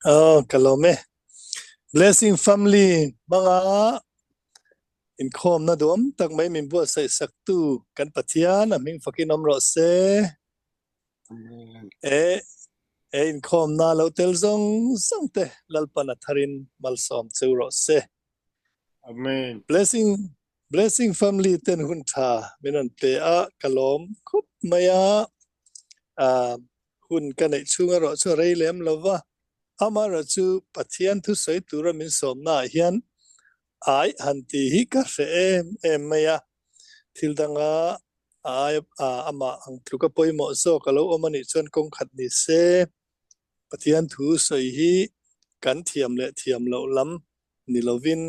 Kalome. Blessing family mga Inkhawm na duam tak may min buat sai saktu kan patian aming fakinom ro se Inkhawm na lo tel zong sangte lalpana tharin malsom chu ro se. Amen. Blessing family ten hun tha minan pe a kalom khup maya hun kanai chunga ro chu rei lem lova amara chu pathian thu sai tura min som na hian ai hanti hi ka se em maya thildanga ai ama ang tluka poimo so kalo omani chon kong khat ni se pathian thu sai hi kan thiam le thiam lo lam ni lovin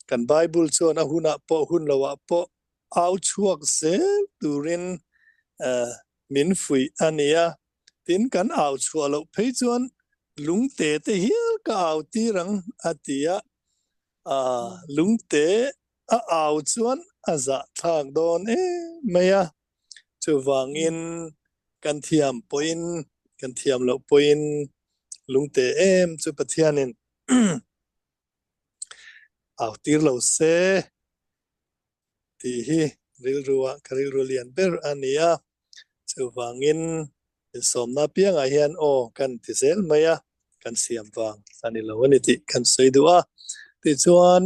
kan bible chon a huna po hun lawa po au chuak se turin min fui ania tin kan au chua lo phei chuan lung te te hi ka au ti rang atia lung te a au chuan a za thak don maya chu wangin kan thiam poin kan thiam lo poin lung te chu pathianin au tir lo se ti hi ril ruwa karil rulian ber ania chu wangin som na piang a hian kan tisel maya kan siam wang ani lo ani ti kan soidua ti chuan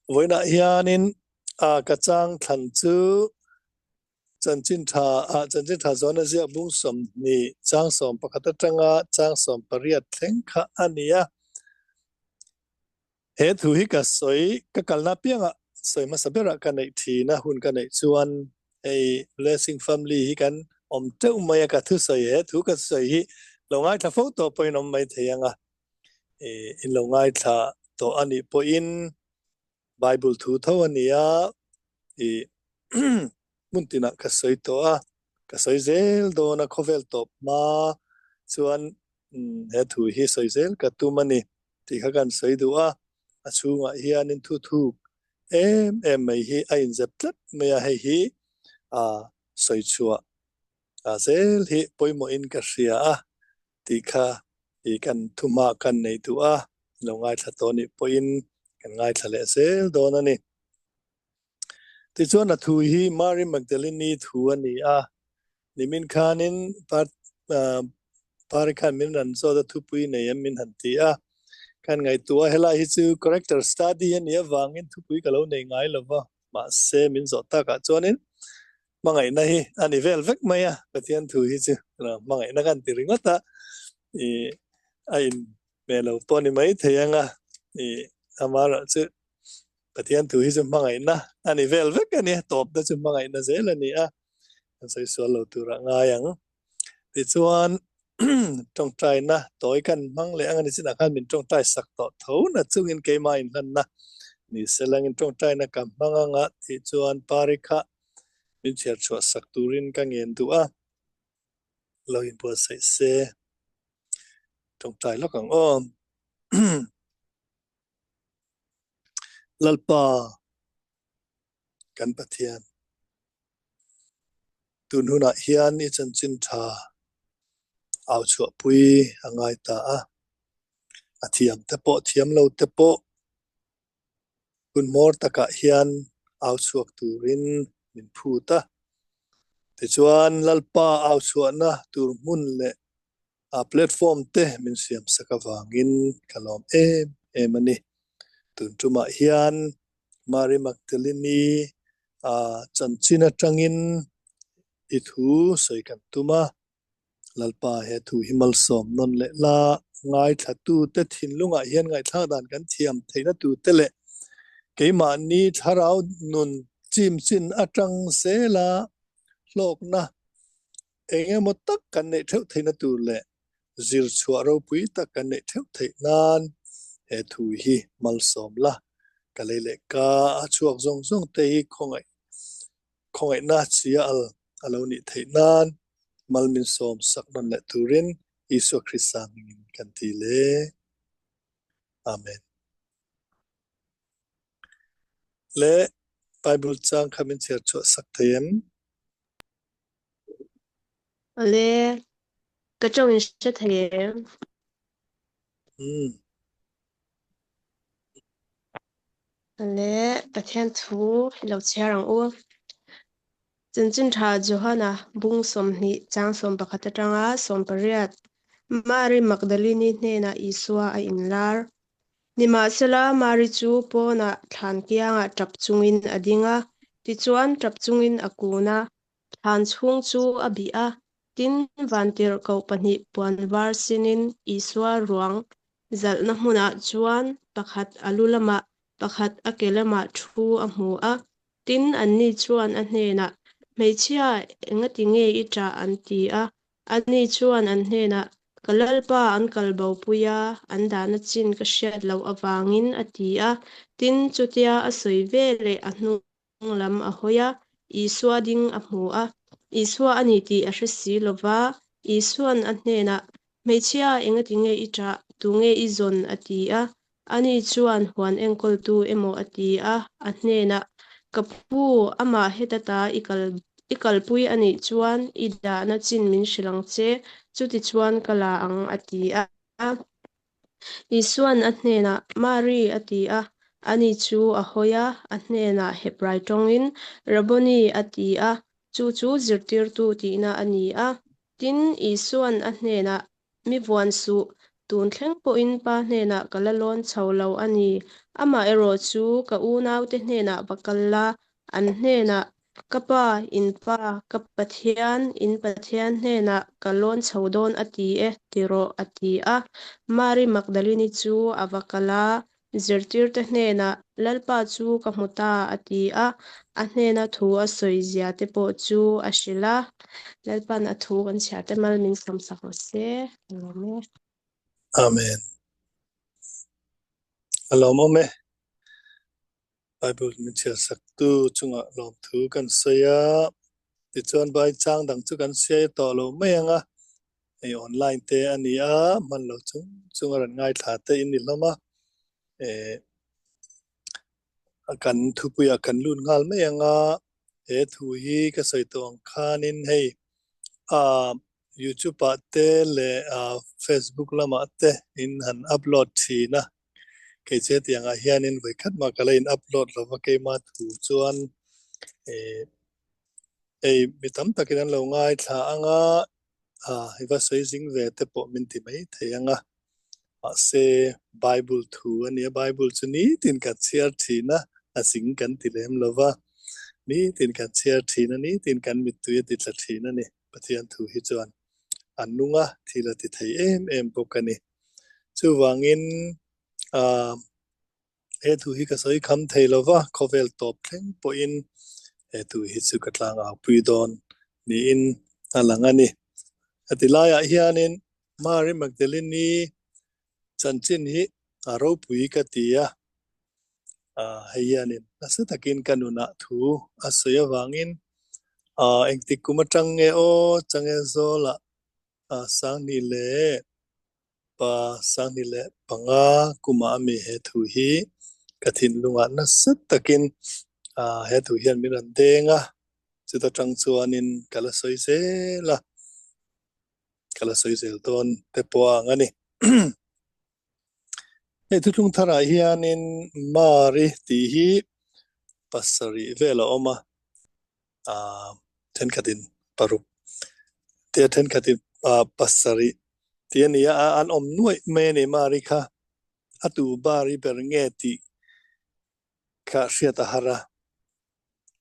voina hianin ka chang than chu chanchin tha zona zia bung som ni chang som pakata tanga chang som pariat thleng kha ania he thu hi ka soi ka kalna pianga soi ma sabera ka nei thi na hun ka nei chuan blessing family hi kan om te umaya ka thu soi he thu ka soi hi longai tha photo point om mai theyanga in longai tha to ani po in bible thu thawania muntina ka soi to ka soi zel do na khovel top ma chuan he thu hi soi zel ka tu mani ti kha kan soi du achunga hianin thu thu em mai hi a in zep tlat maya hi soi chua zel hi poimo in ka ria ti kha i kan thuma kan nei tu longai tha to ni poin kan ngai tha le zel do na ni ti chuan a thu hi Mary Magdalene ni thu ani nimin khanin parikhan min ran so da thu pui nei min han ti kan ngai tua hela hi chu character study ani awangin thu pui kalo nei ngai lova ma se min zo ta ka chuanin mangai na hi ani vel vek maya pathian thu hi chu mangai na kan ti ringota ain melo poni mai theyanga amara chu pathian thu hi chu mangai na ani vel vek ani top da chu mangai na zel ani sai swalo tu ra ngayang ti chuan trong trai na tối kan mang le ang ni sin akhan min trong trai sak to tho na chungin ke mai nan na ni selang in trong trai na kam manga ti chuan parikha min cher chua sak turin ka ngen tu lo in po sai se trong trai lo kang lalpa kan pathian tun huna hian i chan chin tha au chua pui angai ta athiam te po thiam lo te po kun mor taka hian au chuak turin min phu ta ti chuan lalpa au chuak na tur mun le platform te min siam sakawangin kalom ani tun tuma hian Mary Magdalene chanchina tangin i thu soi kan tuma lalpa he thu himal som non le la ngai thatu te thin lunga hian ngai thla dan kan thiam theina tu te le keima ni tharau nun chim chin atang sela hlok na enge mo tak kan nei theu theina tu le zir chua ro pui tak kan nei theu thei nan he thu hi mal som la kalele ka chuak zong zong te hi khongai na chia alo ni thei nan malmin som sak non le turin Isu Krista mingin kan ti le amen le Bible chang khamin cher chu sak thayem le cái trong mình sẽ thấy le pathian thu lo cherang u chin tha johana bung som ni chang som pakhata tanga som pariat mari magdalini hne na iswa a inlar nima sela mari chu pona than kianga tapchungin adinga tichuan tapchungin akuna than chung chu abia tin vantir ko pani puanwar sinin iswa ruang zalna hmuna chuan pakhat alulama pakhat akelama thu amu a tin anni chuan a hnena meichia engati nge ita anti a ani chuan an hnena kalalpa an kalbo puya an dana chin ka hriat lo awangin atia tin chutia a soi vele a hnung lam a hoya iswa ding a hmu a iswa ani ti a hresi lova iswan a hnena meichia engati nge ita tunge izon atia ani chuan huan engkol tu emo atia a hnena kapu ama hetata ikalpui ani chuan ida na chin min hrilang che chuti chuan kala ang atia iswan a hnena mari atia ani chu a hoya a hnena hebrai tongin raboni atia chu zirtir tu tina ani a tin iswan a hnena mi vuan su tun thleng po in pa hnena kalalon chholo ani ama ero chu ka u nau te hnena bakalla an hnena kapa inpa kapathian in pathian hnena kalon chhodon ati e tiro ati a mari magdalini chu avakala zirtir te hnena lalpa chu ka hmuta ati a hnena thu a soizia te po chu a hrila lalpa na thu kan chhia te mal min samsak se alome Amen. Alome Bible min chia sak tu chunga lom thu kan saya ti chuan bai chang dang chu kan sia to lo menga ei online te ania man lo chung ran ngai tha te in ni loma kan thu puya kan lun ngal menga thu hi ka sai tong khanin hei YouTube te le Facebook lama te in han upload thina ke che tianga hianin vai khat ma kala in upload lo ke ma thu chuan mitam takin an lo ngai thla anga hiva sei jing ve te po min ti mai theyanga se Bible thu ani Bible chu ni tin ka chiar thina asing kan ti lem lova ni tin kan chiar thina ni tin kan mit tu ti tla thina ni pathian thu hi chuan annunga thila ti thei em pokani chu wangin thu hi ka soi kham thei lova khovel top thleng po in thu hi chu ka tlang a pui don ni in alangani atilaya hianin Mary Magdalene chanchin hi aro pui ka tia hianin asa takin kanuna thu asaya wangin engtik kuma change o change zola sang ni le panga kuma ami he thu hi kathin lunga na sat takin he thu hian miran denga chuta tang chuanin kala soi zel ton te poa ngani thu tlung thara hianin Mari ti hi pasari vela oma ten khatin paruk te ten khatin pasari tiania an om nuai me ne Mari kha atu bari ber nge ti kha hriata hara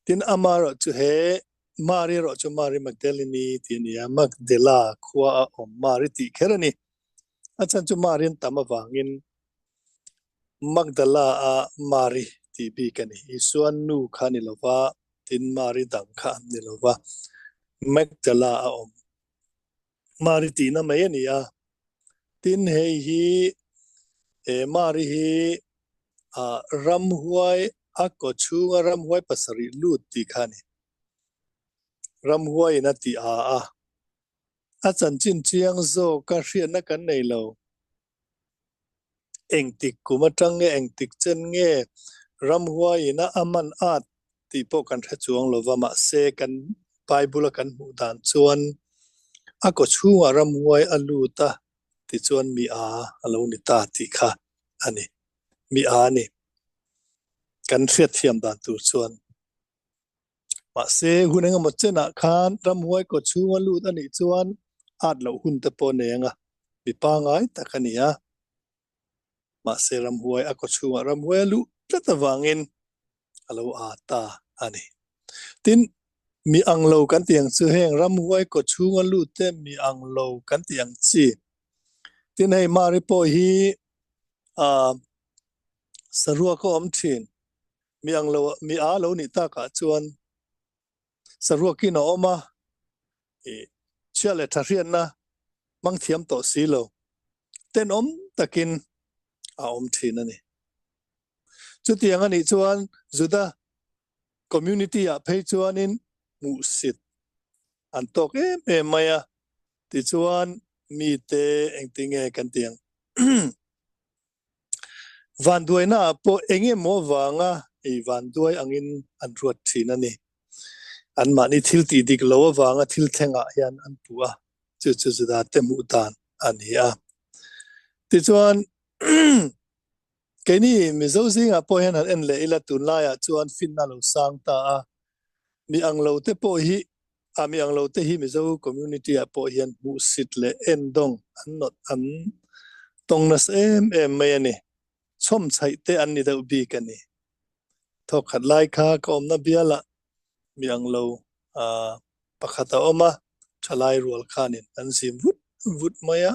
tin amaro chu he Mari ro chu Mari Magdalene tinia Magdala khwa om Mari ti kherani achan chu Marin tamawangin Magdala Mari ti bi kani isuan nu khani lova tin Mari dang kha ni lova Magdala om Mari ti na mai ani tin hei hi Mari hi ram huai ko chunga ram huai pasari lut ti khani ram huai na ti chan chin chiang zo ka hriat na kan nei lo engtik kuma tange engtik chen nge ram huai na aman at ti po kan tha chuang lova ma se kan Bible kan mu dan chuan ko chunga ram huai aluta ti chuan mi a alo ni ta ti kha ani mi a ni kan hriat thiam dan tur chuan ma se hunenga mo chena khan ram huai ko chunga lut ani chuan at lo hun te po nenga mi pa ngai takania ma se ram huai a ko chunga ram huai lu tlata wangin alo a ta ani tin mi anglo kan tiang chu heng ram huai ko chunga lut te mi anglo kan tiang chi tin hei mari po hi a sarua ko om thin mi anglo mi a lo ni ta ka chuan sarua ki no oma e chale tharian na mang thiam to silo ten om takin a om thin ani chu tiang ani chuan zuda community a phei chuanin mu sit an tok em maya ti chuan mi te engtinge kan tiang van duai na po enge mo wanga e van duai angin an ruat thin ani an mani thil ti dik lo wanga thil thenga hian an puwa chu chu da te mu tan an hi a ti chuan ke ni mizo zinga po hian an en le ila tun la ya chuan fin na lo sang ta a mi anglo te po hi a mi anglo te hi mizo community a po hian mu sit le en dong an not an tong nas em mai ani chom chai te an ni deuh bi ka ni thok khat lai kha ka om na biala mi anglo a pakhata oma thalai rual khanin an sim vut vut maya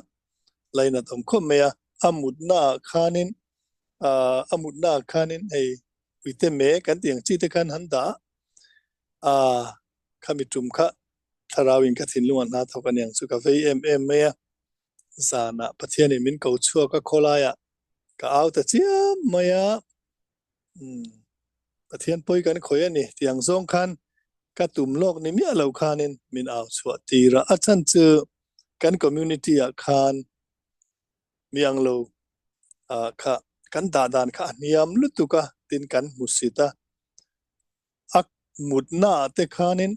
laina tom khom maya amut na khanin amut na khanin ei uite me kan tiang chi te khan handa a khamitum kha tharawin ka thin lungan na thokan yang chu ka vei em maya zana pathiani min ko chua ka kholaya ka au ta chiam maya pathian poi kan khoya ni tiang zong khan ka tum lok ni mi alo khanin min au chua tira achan chu kan community a khan miang lo kha kan da dan kha niam lutuka tin kan musita ak mutna te khanin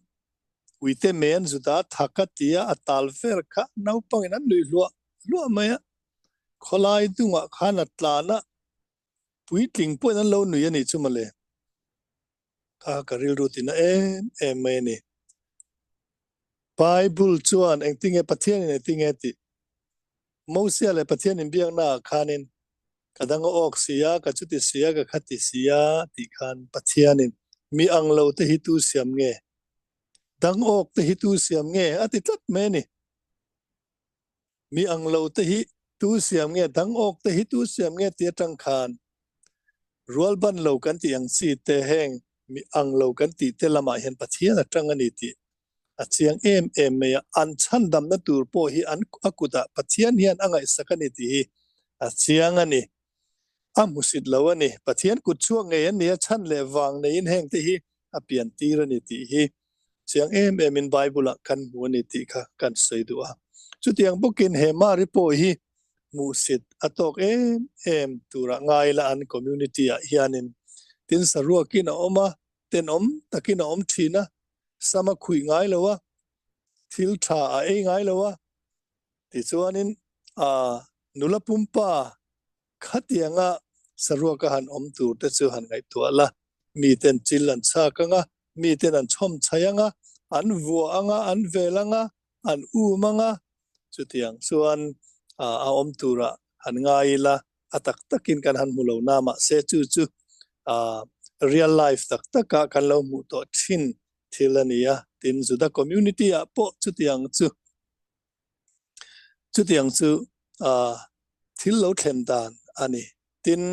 uite men zuda thakatia atal fer kha nau pangin an lui lo maya kholai tunga khana tlana puitling po nan lo nu yani chumale ka karil rutina em mai ni bible chuan engtinge pathian ni tinge ti mosia le pathian in biang na khanin kadang ok sia ka chuti sia ka khati sia ti khan pathianin mi anglo te hi tu siam nge dang ok te hi tu siam nge ati tat me ni mi anglo te hi tu siam nge dang ok te hi tu siam nge ti tang khan rual ban lo kan ti ang si te heng mi anglo kan ti te lama hian pathian atang ani ti achiang em me an chan dam na tur po hi an akuda pathian hian angai sakani ti hi achiang ani amusit lawani pathian kut chuang nge an nia chan le wang nei in heng te hi apian tirani ti hi chiang em in bible kan muani ti kha kan seidu a chu tiang bukin he ma ri po hi musit atok em tura ngai la an community a hianin tin sarua kin oma ten om takin om thina sama khui ngai lawa thil tha a ngai lawa ti chuanin a nula pumpa khatianga sarua ka han om tur te chu han ngai to la mi ten chilan cha kanga mi ten an chom chayanga an vu anga an velanga an u manga chutiang chuan a om tura han ngai la atak takin kan han mulo nama se chu chu real life tak taka kan lo mu to thin thilania tin zuda community a po chutiang chu thil lo thlem dan ani tin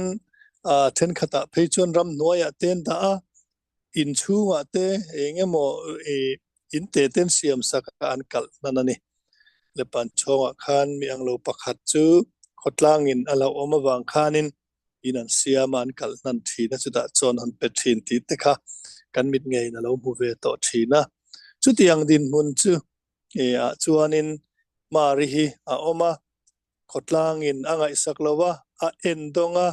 then khata pheichon ram noya ten da in chunga te engemo in te ten siam saka an kal nanani lepan chonga khan mi anglo pakhat chu khotlangin ala oma wang khanin inan siama an kal nan thina chuda chon han pe thin ti te kha kan mit ngei na lo mu ve to thina chu tiang din mun chu a chuanin mari hi a oma khotlangin angai saklawa a endonga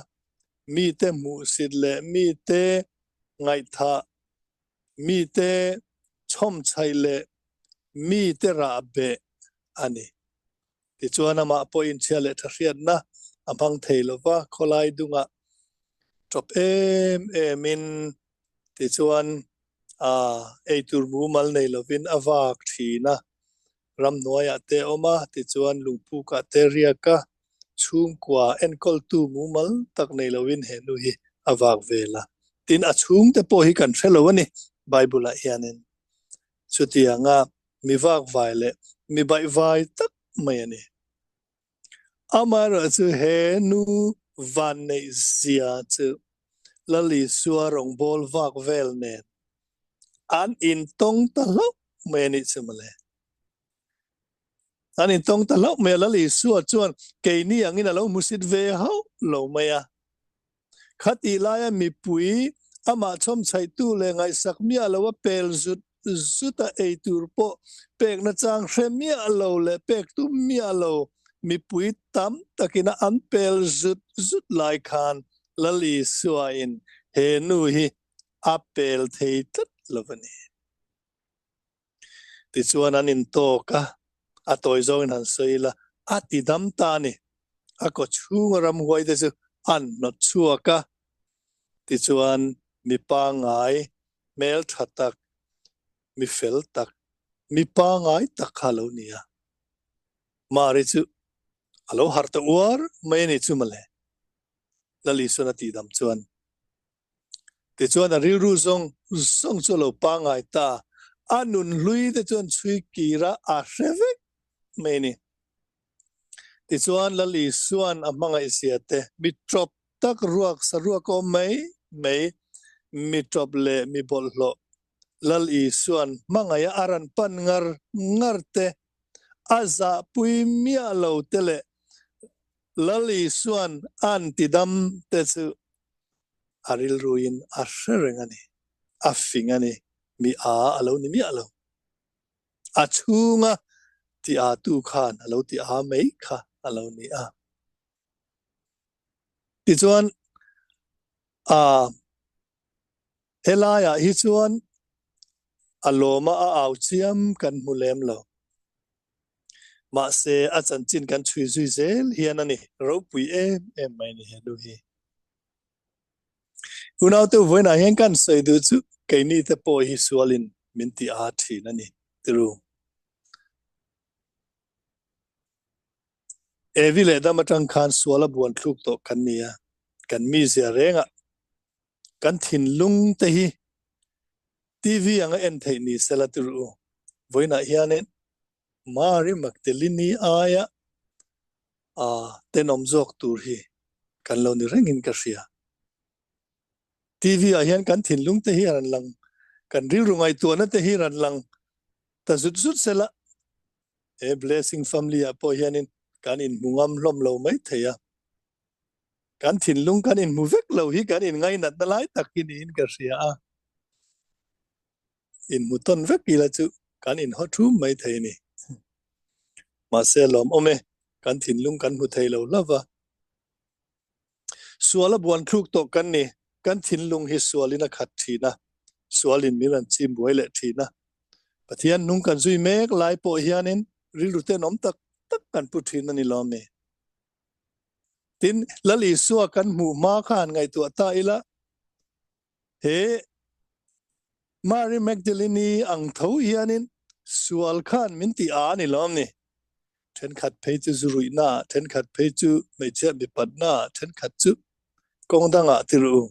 mi te mu sit le mi te ngai tha mi te chom chai le mi te ra be ani ti chuan ama point chia le thriat na amang theilova kholai dunga top min ti chuan ei tur mu mal nei lovin awak thina ram noya te oma ti chuan lungpu ka te ria ka chung kwa enkol tu mu mal tak nei lovin he nu hi awak vela tin a chung te po hi kan thelo ani bible a hianin chutianga mi wak vai le mi bai vai tak mai ani amara chu he nu van nei zia chu lali suwa rong bol wak vel ne an in tong ta lo mai ni chumale an in tong ta lo me lali suwa chuan ke ni angin alo musit ve hau lo maya khati laya mi pui ama chom chai tu le ngai sak mi alo pel zut zuta ei tur po pek na chang hrem mi alo le pek tu mi alo mi pui tam takina an pel zut lai khan lali suwa in he nu hi apel thei tat lovani ti chuan an in to ka atoi zo in han soila ati dam ta ni ako chung ram huai te chu an not chua ka ti chuan mi pa ngai mel thatak mi fel tak mi pa ngai tak khalo nia mari chu alo har ta war mai ni chu male lali suna ti dam chuan ti chuan a ri ru zong chu lo pa ngai ta anun lui te chuan chui kira a hrevek mai ni ti chuan lali suan a hmanga isiate mi trop tak ruak sa ruak o mai mi trop le mi bol hlo lali suan mangaya aran pan ngar te aza pui mia lo tele lali suan an tidam te chu aril ruin a hrenengani a fingani mi alo ni mi alo a chunga ti a tu khan alo ti a mai kha alo ni a ti chuan helaya hi chuan aloma a au chiam kan mulem lo ma se a chan chin kan chui zui zel hian ani ro pui em mai ni helu hi unau te voina hian kan sei du chu ke ni te po hi sualin min ti a thi na ni tru evile da matang khan suala buan thluk to kan nia kan mi zia renga kan thin lung te hi tv anga en thei ni sela tru voina hianen mari magdalini aya tenom zok tur hi kan lo ni rengin ka ria tv a hian kan thin lung te hi ran lang kan ri rungai tu na te hi ran lang ta zut sela e blessing family a po hianin kan in mungam lom lo mai theya kan thin lung kan in muvek lo hi kan in ngai nat lai takin in ka ria in muton vek ila chu kan in hothu mai thei ni ma se lom ome kan thin lung kan mu thei lo lova suala buan thluk to kan ni kan thin lung hi sualina khat thina sualin miran chim boile thina pathian nung kan zui mek lai po hianin rilute nom tak kan pu thina ni lome tin lali suwa kan mu ma khan ngai tu ta ila he Mary Magdalene ang tho hianin sual khan min ti a ni lom ni then khat phei chu zurui na then khat phei chu mai che mi pat na then khat chu kong danga tiru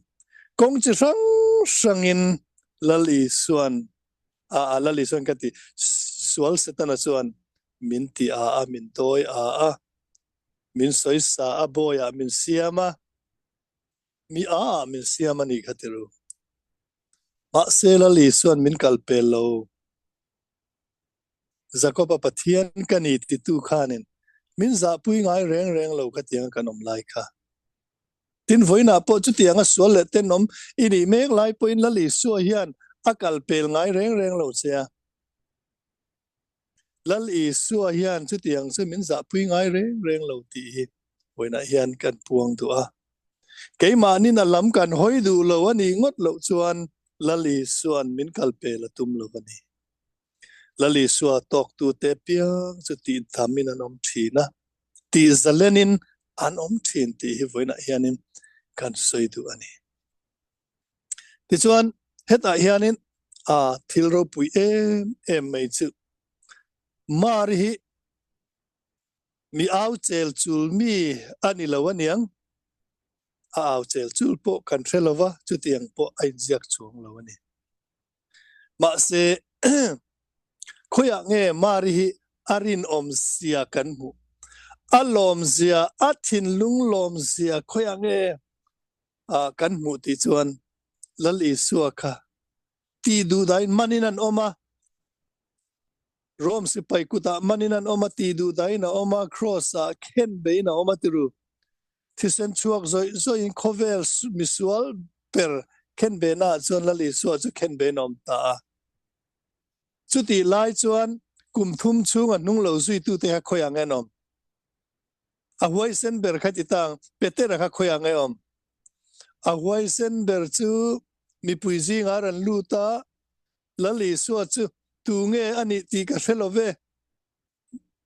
kong chi sangin lali suan lali suan kati sual setana suan min ti a min toy a min soi sa a boya min siama mi min siama ni khatiru ma se lali suan min kalpelo zakopa pathian kani ti tu khanin min za pui ngai reng lo ka tiang kanom lai kha tin voina po chu tianga sual le tenom ini mek lai po in lali su hian akal pel ngai reng lo sia lali su hian chu tiang chu min za pui ngai reng lo ti voina hian kan puang tu a keima ni na lam kan hoi du lo ani ngot lo chuan lali suan min kal pel tum lo ani lali suwa tok tu te piang chu ti thamin anom thina ti zalenin an thin ti hi voina hianin kan soidu ani ti chuan heta hianin thilro pui em mai chu mari hi mi au chel chul mi ani lawaniang au chel chul po kan threlova chu tiang po ai ziak chung lawani ma se khoya nge mari hi arin sia kan mu alom zia athin lung lom zia khoya nge kan mu ti chuan lali suaka ti du dai maninan oma rom si pai kuta maninan oma ti du dai na oma cross a ken be na oma tiru thisen chuak zoi in khovel misual per ken be na chuan lali su chu ken be nom ta chu ti lai chuan kum thum chung a nung lo zui tu te khoya nge nom a huai sen ber khati tang petera kha khoya nge om a huai sen ber chu mi puizi ngaran luta lali su chu tu nge ani ti ka felove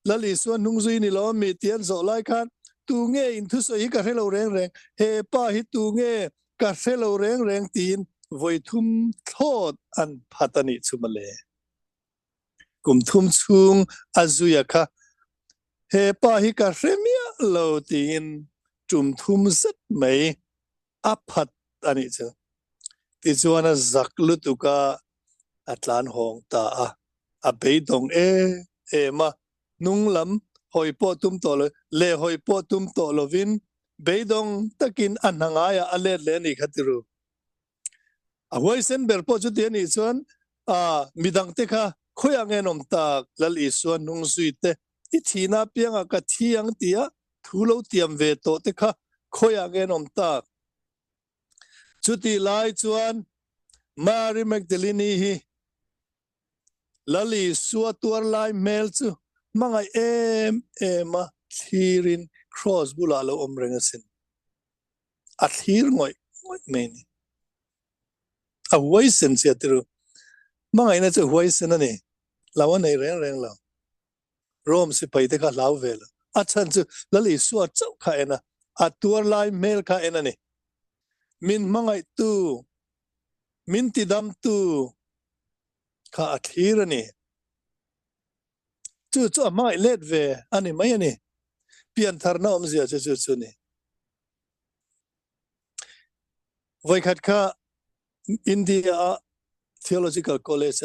lali su nung zui ni lo mi tian zo lai khan tu nge in thu so hi ka helo reng reng he pa hi tu nge ka helo reng reng tin voi thum thot an phatani chumale kum thum chung azuya kha he pa hi ka remia lo tin tum thum zat mai aphat ani chu ti chuana zaklu tuka atlan hong ta a beidong ma nunglam hoi po tum to le hoi po tum to lovin beidong takin anhangaya alet le ni khatiru a hoi sen ber po chu te ni chuan midang te kha khoyang enom tak lal i suan nung zui te i thina pianga ka thiang tia thulo tiam ve to te kha khoyang enom tak chuti lai chuan Mary Magdalene hi lali suwa tuar lai mel chu mangai ema thirin cross bula lo omrengasin a thir ngoi meni a waisen siatru mangai na chu waisen ani lawa nei reng law rom si paite ka law vel a chan chu lali suwa chau kha ena a tuar lai mel kha ena ni min mangai tu min tidam tu kha a thir ani chu amai let ve ani mai ani pian tharna omzia chu ni voi khat kha India Theological College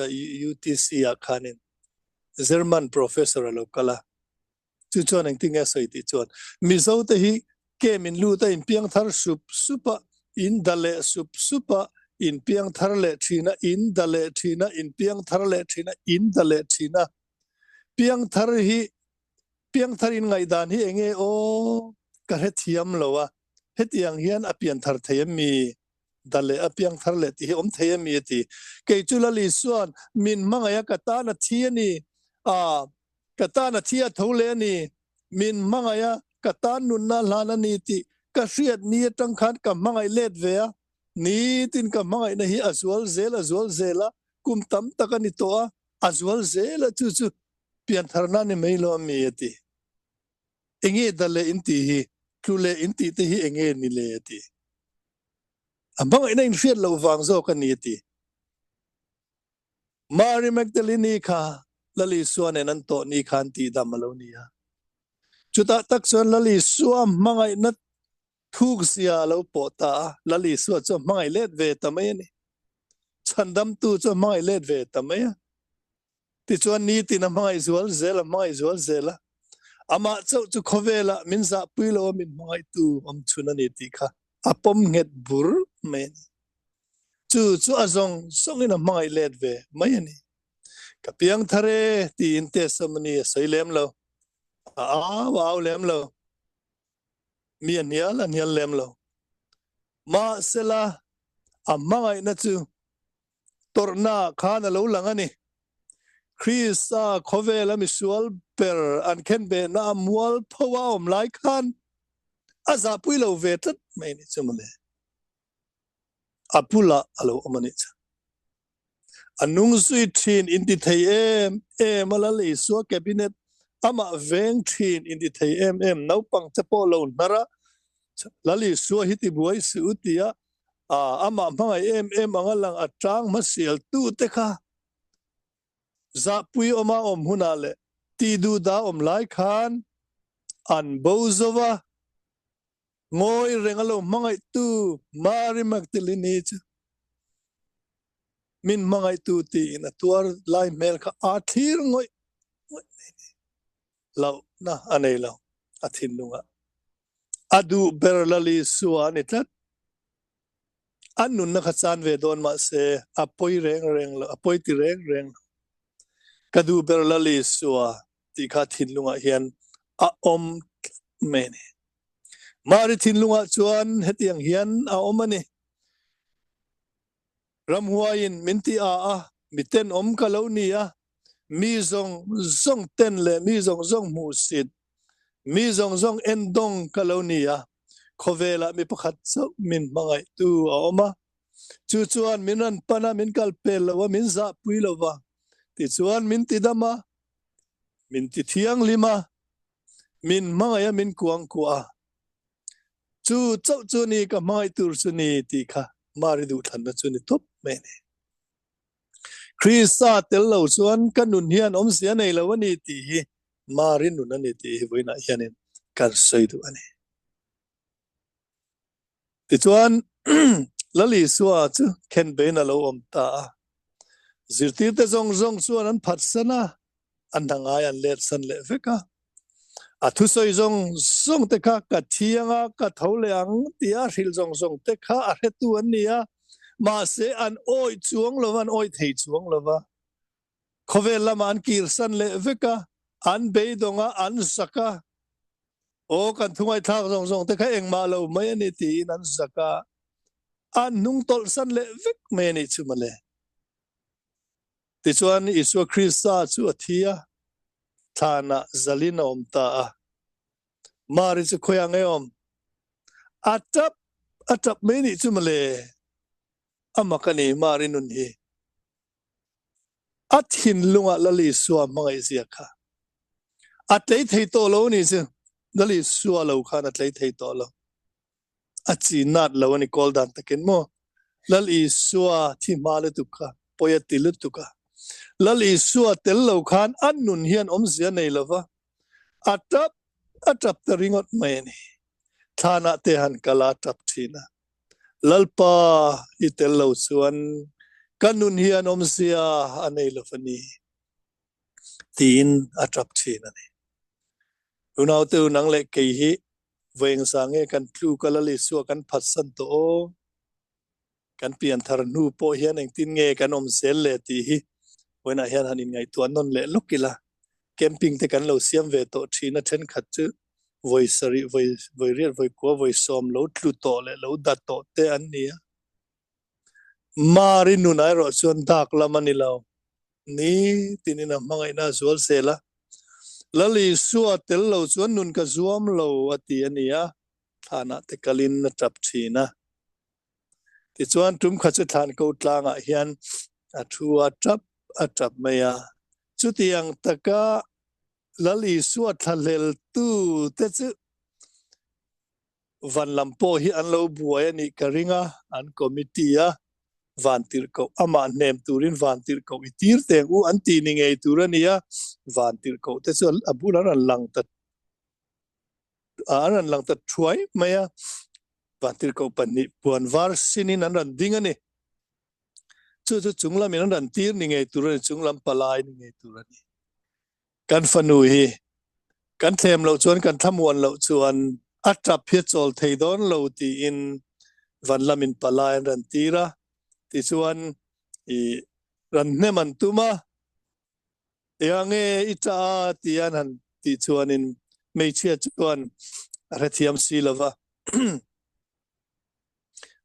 UTC khanin German professor lokala chu chon ang tinga soi ti chon mizo te hi kemin lu ta in piang thar supa in dale supa in piang thar le thina in dale thina in piang thar le thina in dale thina piang thar in ngai dan hi enge o ka he thiam lowa hetiang hian a pian thar thayam mi dale a piang thar le ti om thayam mi ti ke chulali suan min mangaya kata na thiani kata na thia thole ni min mangaya kata nun na lana ni ti ka hriat ni tang khan ka mangai let ve ni tin ka mangai na hi azwal zela kum tam takani to azwal zela chu pian tharna ni meilo mi ti enge dale inti hi klule inti te hi enge ni le ti amang ina in fiat lo wang zo kan ni ti Mary Magdalene kha lali suan enan to ni khan ti damalo niya chuta tak suan lali suam mangai na thuk sia lo pota lali suan cho mangai let ve tamai ni chandam tu cho mangai let ve tamai ti chuan ni ti na mangai zual zela ama chau chu khovela minza puilo min mangai tu om chuna ni ti kha apom nget bur men chu azong songina mangai let ve mai ani kapiang thare ti inte samni soilem lo wow lem lo mian nial lem lo ma sela amangai na chu torna khana lo langani Krista khovela misual per an ken be na mual phawa om lai khan aza puilo vetat mai ni chumale apula alo omani anung sui thin indi thei malali so cabinet ama veng thin in di thei nau pang chapo lo nara lali suwa hiti buai si utia ama mangai angalang atang masial tu te kha za pui oma om hunale ti du da om lai khan an bozova ngoi rengalo mangai tu mari magdalini min mangai tu ti na tuar lai mel kha athir ngoi lau na anei lau athin lunga adu berlali suwa ni tat annun na kachan ve don ma se apoi reng lo apoi ti reng kadu berlali suwa ti kha thin lunga hian a om meni mari thin lunga chuan hetiang hian a omani ramhuain minti a miten om kalonia mi zong ten le mi zong mu sit mi zong endong kalonia khovela mi pakhat so min mangai tu a oma chu chuan minan pana min kalpel lawa min za pui lawa ti chuan min ti dama min ti thiang lima min mangaya min kuang kwa chu chau chu ni ka mai tur chu ni ti kha mari du than na chu ni top me ni Krista tel lo chuan kanun hian om sia nei lawani ti hi mari nun ani ti hi voina hianin kar sei du ani ti chuan lali suwa chu ken be na lo om ta zirtir te zong chuan an phat sana an dangai an let san le veka thu soi zong te kha ka thianga ka thole ang tia ril zong te kha a hetu an nia ma se an oi chuang lowan oi thei chuang lova khovel lama an kir san le veka an be donga an saka o kan thungai thak zong te kha engma lo mai ani ti an saka an nung tol san le vek me ni chumale ti chuan isu Krista chu athia thana zalina om ta mari chu khoyang eom atap me ni chumale amakani mari nun hi athin lunga lali suwa mangai zia kha atlei thei to lo ni chu lali suwa lo khan atlei thei to lo achi nat lo ni kol dan takin mo lali suwa thi male tu kha poya tilu tu kha lali suwa tel lo khan annun hian om zia nei lova atap ta ringot mai ni thana te han kala tap thina lalpa itel lo chuan kanun hian om zia anei lovani tin atap thina ni unau te nang le ke hi veng sange kan tlu kalali suwa kan phat san to kan pian thar nu po hian eng tin nge kan om sel le ti hi wena hian hanin ngai tuan non le lokila camping te kan lo siam ve to thina then khat chu voisari voi riat voi ko voi som lo tlu to le lo da to te an nia mari nu nai ro chuan dak lamani lo ni tinina Hmangaihna zual sela lali suwa tel lo chuan nun ka zuam lo ati ania thana te kalin na tap thina ti chuan tum kha chu than ko tlanga hian athu atap maya chu tiang taka lali suwa thalel tu te chu van lampo hi an lo buai ani karinga an committee van tir ko ama nem turin van tir ko itir te u an ti ni ngei turania van tir ko te chu abuna an lang ta thuai maya van tir ko pani puan var sinin an ran ding ani chu chunglam in an ran tir ni ngei turan chunglam palai ni ngei turani kan fanu hi kan them lo chuan kan thamuan lo chuan atrap hi chol thei don lo ti in van lamin palai an ran tira ti chuan i ran hneman tuma yange ita tian han ti chuan in meichia chuan rathiam silova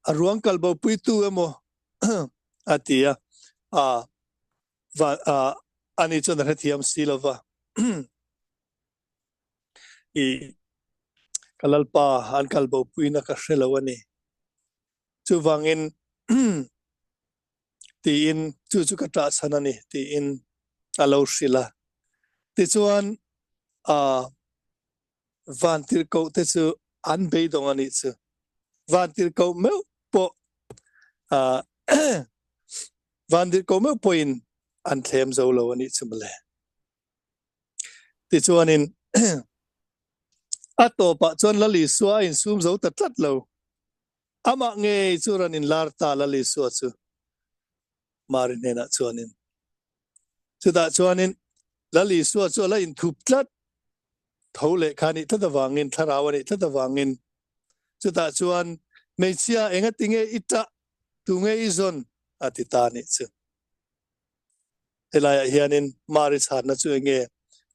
aruang kalbo puitu emo atia ani chuan rathiam silova i kalalpa an kalbo puina ka hrelawani chu wangin ti in chu ka ta sanani ti in alo sila ti chuan van tir ko te chu an be dong ani chu van tir ko me po van tir ko me point an them zo lo ani chu male ti chuan in ato pa chuan lali suwa in sum zo ta tlat lo ama nge churan in lar ta lali suwa chu marin hena chuan in chu da chuan in lali suwa chu la in thup tlat thole khani thada wangin tharawani thada wangin chu da chuan meichia enga tinge ita tunge izon atita ni chu elaya hianin mari chan na chu nge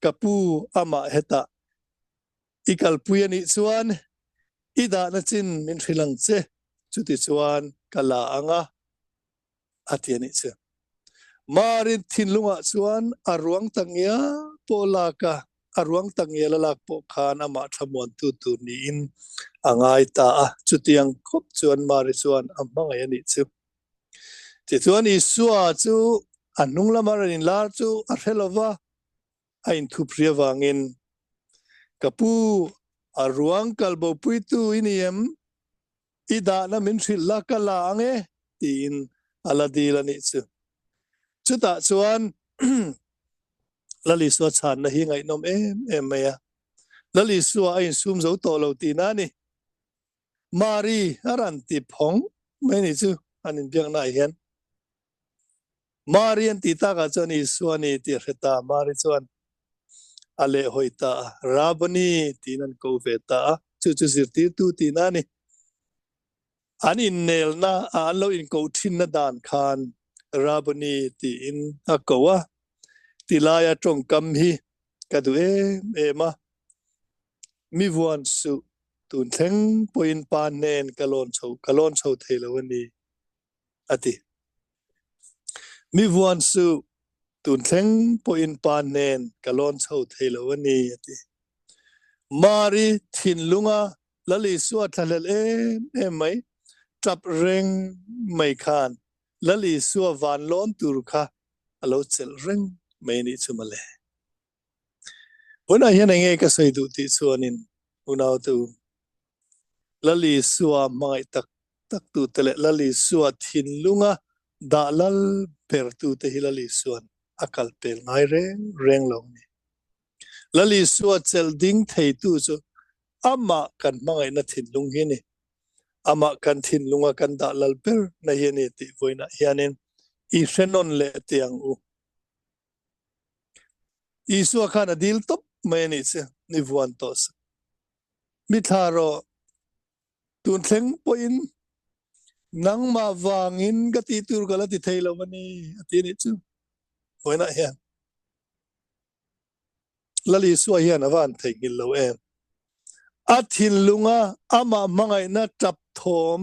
kapu ama heta ikal puyani chuan ida na chin min thilang che chuti chuan kala anga atiani che marin thinlunga chuan arwang tangia polaka arwang tangia lalak po khan ama thamon tu ni in angai ta a chutiang khop chuan mari chuan amangai ani chu ti chuan isua chu anung lamarin lar chu a helova ain thupria wangin kapu arwang kalbo puitu iniem ida na min thilla kala ange tin aladila ni chu chuta chuan lali suwa chan na hi ngai nom em maya lali suwa ain sum zo to lo ti na ni mari aran ti phong mai ni chu anin biang na hian mari an ti ta ka chuan i suwa ni ti reta mari chuan ale hoita rabani tinan ko veta chu sirti tu ti na ni an in nel na an lo in ko thin na dan khan rabani ti in akowa tilaya trong kam hi kadu ema mi vuan su tun theng poin pan nen kalon chho thelawani ati mi vuan su tun theng poin pan nen kalon chho thelawani ati mari thinlunga lali suat thalel mai trap reng mai khan lali suwa van lon tur kha alo chel reng mai ni chumale una hian nge ka sei du ti chuanin unaw tu lali suwa mai tak tu tele lali suwa thinlunga dalal per tu te hilali suan akal pel ngai reng lo ni lali suwa chel ding thei tu chu ama kan mangai na thinlung hi ni ama kan thinlunga kan dalal per na hi ni ti voina hianin I renon le tiang u isu khana dil top meni che ni vuan tos mi tharo tun thleng poin nang ma wangin gati tur gala ti thailo mani atini chu hoina hian lali su hian awan theingil lo em athin lunga ama mangai na tap thom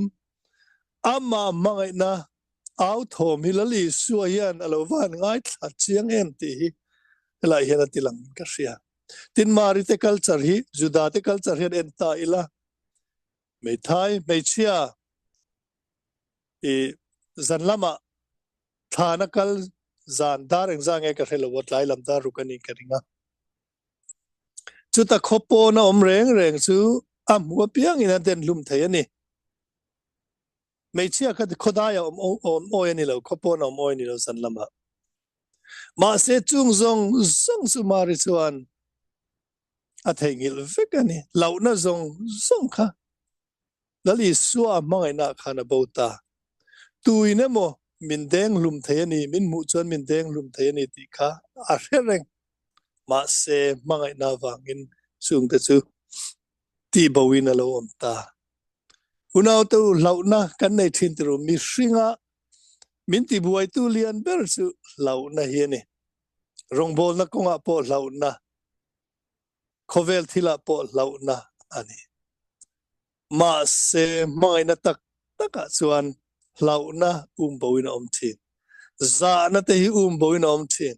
ama mangai na au thom hilali su hian alowan ngai thla chiang em ti la hian atilang ka ria tin mari te culture hi juda te culture hian enta ila mei thai mei chia zanlama thana kal zan dar engzang e ka helo wat lai lam da rukani karinga chuta khopo na om reng chu amwa piang ina den lum thai ani mei chia ka khodaya om oi ani lo khopo na om oi ni lo zanlama ma se chung zong su mari chuan a thengil vekani launa zong kha lali suwa mangai na khana bota tuine mo min deng lum thayani min mu chuan min deng lum thayani ti kha a reng ma se mangai na wangin chung te chu ti bowin alo om ta unaw tu launa kan nei thin tru mi hringa min ti buai tu lian ber chu launa hiani rongbol na konga po launa khovel thila po launa ani ma se mangai na taka chuan launa bowin om thin za na te hi bowin om thin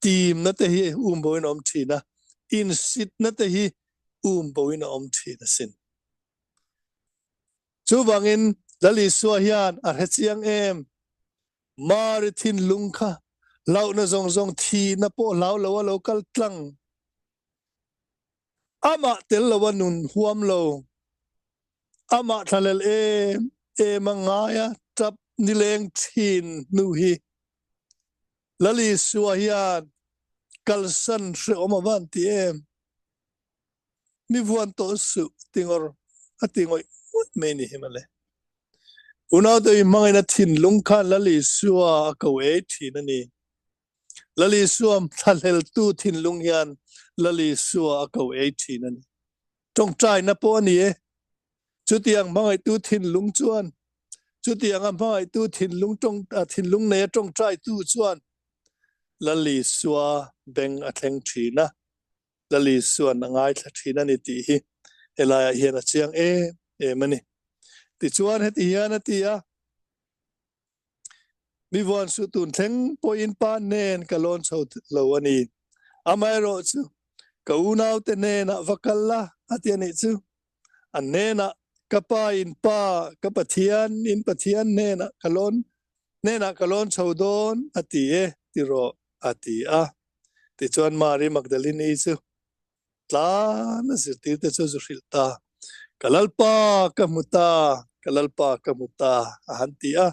team na te hi bowin om thin na in sit na te hi bowin om thin sin chu bangin lali suwa hian a hechiang em mari thin lungkha launa zong thi na po lo kal tlang ama tel lawanun huam lo ama thalel e mangaya tap nileng thin nu hi lali suahian kalsan se omavan ti em mi vuan to su tingor atingoi meni himale unaw to imangina thin lungkhan lali suwa ka we thin ani lali suam thalel tu thin lunghian lali suwa ka we thin ani tong trai na po ani e chutiang mangai tu thin lung chuan chutiang mangai tu thin lung tong thin lung ne tong trai tu chuan lali suwa beng atheng thina lali suan ngai thina ni ti hi elaya hian chiang e mani ti chuan het hian atia mi von su tun theng po in pa nen kalon chho lo ani amai ro chu ka unau te nena vakalla atiani chu an nena kapa in pa kapathian in pathian nena kalon chho don ati e ti ro ati a ti chuan mari magdalene chu tla na sirti te chu zrilta kalalpa kamuta ahanti a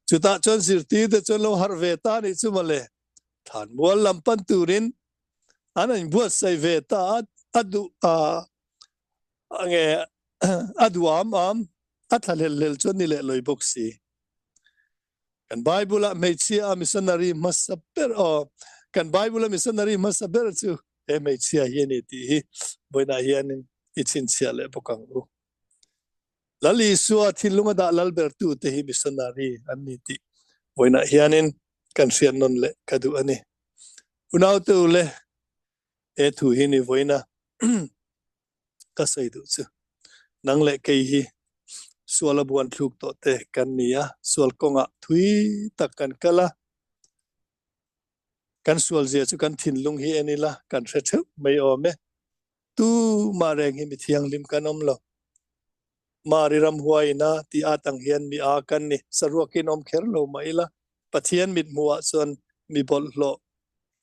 chuta chon sirti te chon lo harveta ni chu male than mual lampan turin anan buat sai veta adu ange aduam athalel chon ni le loi boxi kan bible a meichia missionary masaper o kan bible a missionary masaper chu e meichia hian ti boina hian ichin sia le bokang u lali suwa thilunga da lalber tu te hi missionary anni ti boina hianin kan sian non le kadu ani unaw tu le e thu hi ni boina ka sai du chu nang le kei hi suala buan thuk to te kan nia sual konga thui takkan kala kan sual je chu kan thin lung hi anila kan the theu mai ome tu ma reng hi mi thiang lim kanom lo mari ram huaina ti atang hian mi a kan ni sarwakin om kher lo maila pathian mit muwa chon mi bol lo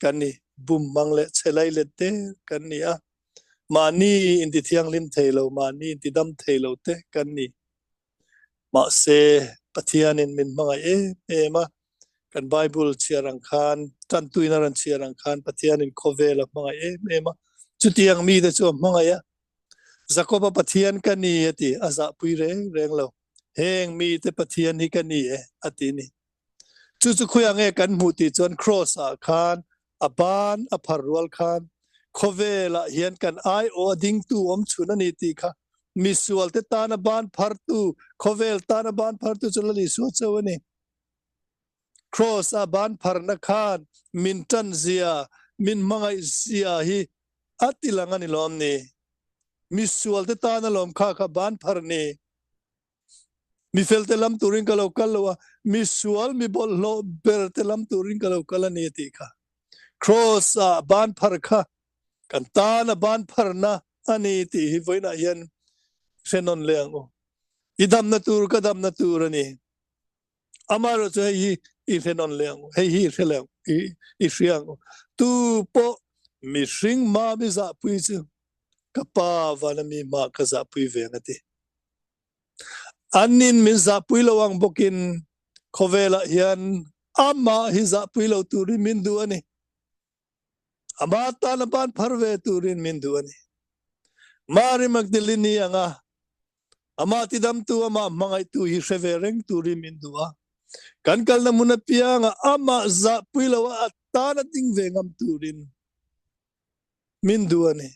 kan ni bum mangle chelai le te kan ni a mani in ti thiang lim thailo mani ti dam thailo te kan ni ma se pathian in min mangai e ma kan bible chiarang khan tan tuina ran chiarang khan pathian in khovel mangai e ma chutiang mi te chu mangai a zakoba pathian kan ni ati aza pui reng lo heng mi te pathian hi kan ni ati ni chu khuyang e kan mu ti chon cross a khan aban a pharwal khan khovela hian kan ai o ding tu om chuna ni ti kha misual te tana ban phartu khovel tana ban phartu cholali so chawani cross a ban pharna khan min tan zia min mangai zia hi atilangani lom ni misual te tana lom kha ban pharni mi felte lam turin kalo kalwa misual mi bol lo berte lam turin kalo kalani ti kha cross a ban phar kha kan tana ban pharna ani ti hi voina hian senon leang o idam na tur ka dam na tur ani amaro cho hi I senon leang hi selang I siang tu po mi sing ma mi za pui chu kapa wana mi ma ka za pui ve ngati anin min za pui lawang bokin khovela hian ama hi za pui lo turin min du ani ama ta na ban pharve turin min du ani mari magdalini anga ama ti dam tu ama mangai tu hi severeng turin min du a kan kal na muna pianga ama za pui lawa ta na ting ve ngam turin min du ani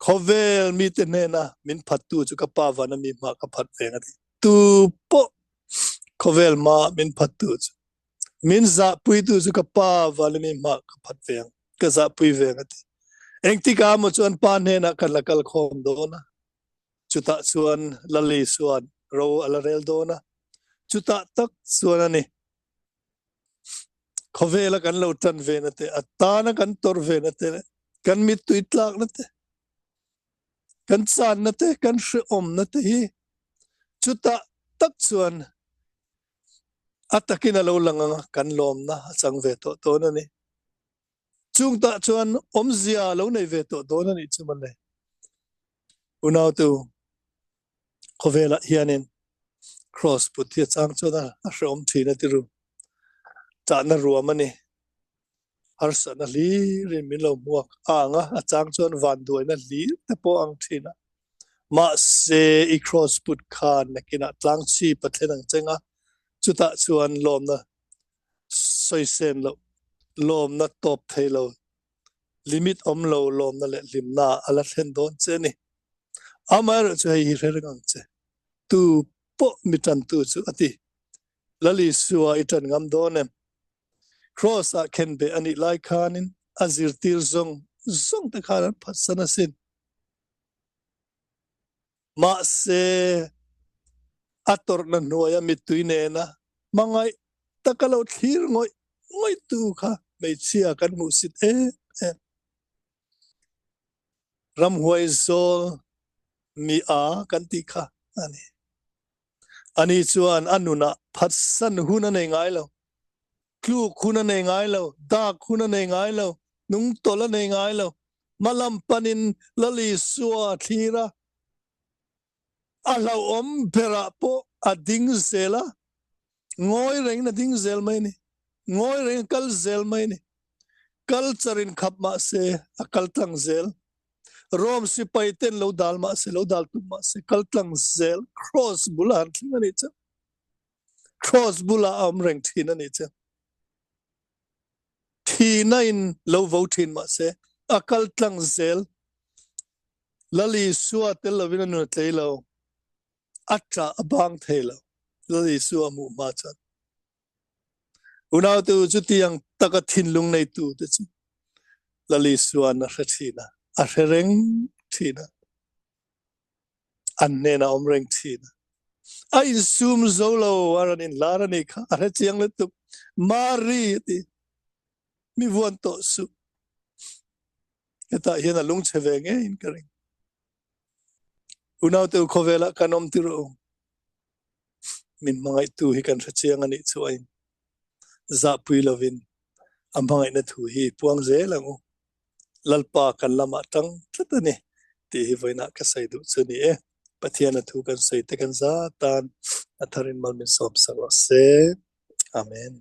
khovel mi te nena min phatu chu ka pa wana mi ma ka phat ve ngati tu po khovel ma min phatu chu min za pui tu chu ka pa wana mi ma ka phat ve ka za pui ve ngati engti ka mo chuan pa nena kan lakal khom do na chuta chuan lali suan ro alarel do na chuta tak chuan ani khovela kan lo tan ve na te atana kan tor ve na te kan mit tu itlak na te kan san na te kan hri om na te hi chuta tak chuan atakin alo langa kan lom na chang ve to na ni chung ta chuan omzia lo nei ve to don ani chuman le unau tu khovela hianin cross put hi chang chona a rom thina tiru cha na ruamani harsa na li rin min lo muak anga a chang chon van duina li te po ang thina ma se I cross put khan nakina tlang chi patlenang chenga chuta chuan lom na soisen lo lom na top thailo limit om lo lom na le limna ala thlen don cheni amar chu hi rerang che tu po mitan tu chu ati lali suwa itan ngam donem cross a ken be ani lai khanin azir tir zong zong te khanan phasana sin ma se ator na noya mituine na mangai takalo thir ngoi ngoi tu kha mei chia kan mu sit ram huai zol mi a kan ti kha ani chuan anuna phatsan huna nei ngai lo klu khuna nei ngai lo da khuna nei ngai lo nung tola nei ngai lo malam panin lali suwa thira alau om pera po ading zela ngoi reng na ding zel mai ni ngoi reng kal zel mai ni culture in khap ma se akal tang zel rom si paiten lo dal ma se lo dal tu ma se kal tang zel cross bulan thina ni cha cross bula am reng thina ni cha thina in lo votin ma se akal tang zel lali suwa tel lo vina nu tleilo atra abang thelo lali suwa mu ma cha unau tu chuti yang taka thinlung nei tu te chu lali suwa na thina a reng thina anne na omreng thina ai sum zolo aran in larani kha are chiang le tu mari ti mi vuan to su eta hian a lung chevenge in karing unau tu khovela kanom tiro min mangai tu hi kan chiang ani chuain za pui lovin ambangai na thu hi puang ze langu lalpa kan lama tang tlatani ti hi voina ka sai du chuni pathiana thu kan sai te kan za tan atharin mal min som sang se amen